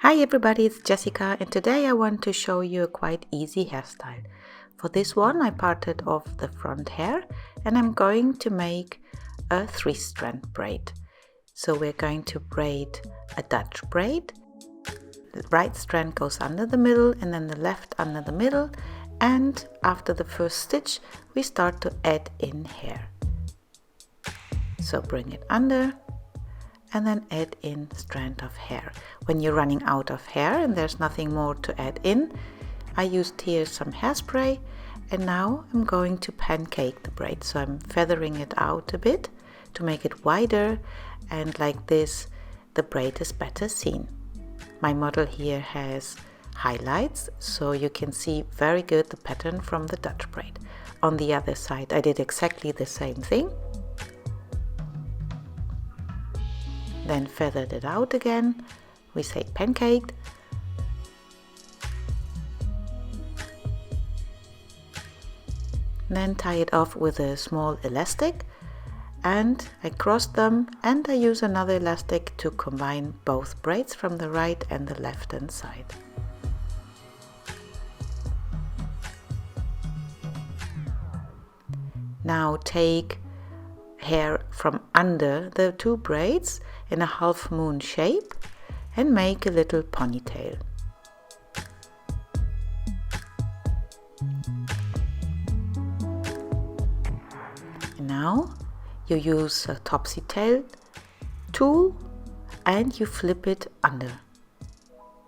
Hi everybody, it's Jessica and today I want to show you a quite easy hairstyle. For this one I parted off the front hair and I'm going to make a 3-strand braid. So we're going to braid a Dutch braid. The right strand goes under the middle and then the left under the middle, and after the first stitch we start to add in hair. So bring it under and then add in strand of hair. When you're running out of hair and there's nothing more to add in, I used here some hairspray, and now I'm going to pancake the braid. So I'm feathering it out a bit to make it wider, and like this the braid is better seen. My model here has highlights so you can see very good the pattern from the Dutch braid. On the other side I did exactly the same thing. Then feathered it out again, we say pancaked. Then tie it off with a small elastic, and I cross them and I use another elastic to combine both braids from the right and the left hand side. Now take hair from under the two braids in a half moon shape and make a little ponytail. And now you use a topsy tail tool and you flip it under.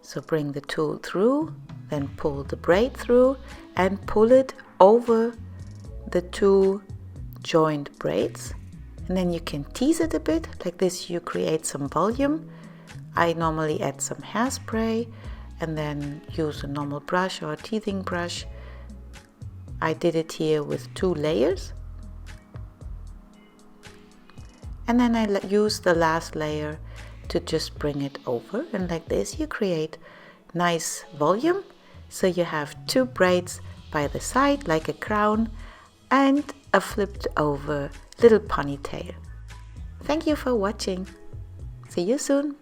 So bring the tool through, then pull the braid through and pull it over the two joined braids. And then you can tease it a bit, like this you create some volume. I normally add some hairspray and then use a normal brush or a teething brush. I did it here with 2 layers. And then I use the last layer to just bring it over, and like this you create nice volume. So you have 2 braids by the side like a crown and a flipped over little ponytail. Thank you for watching. See you soon.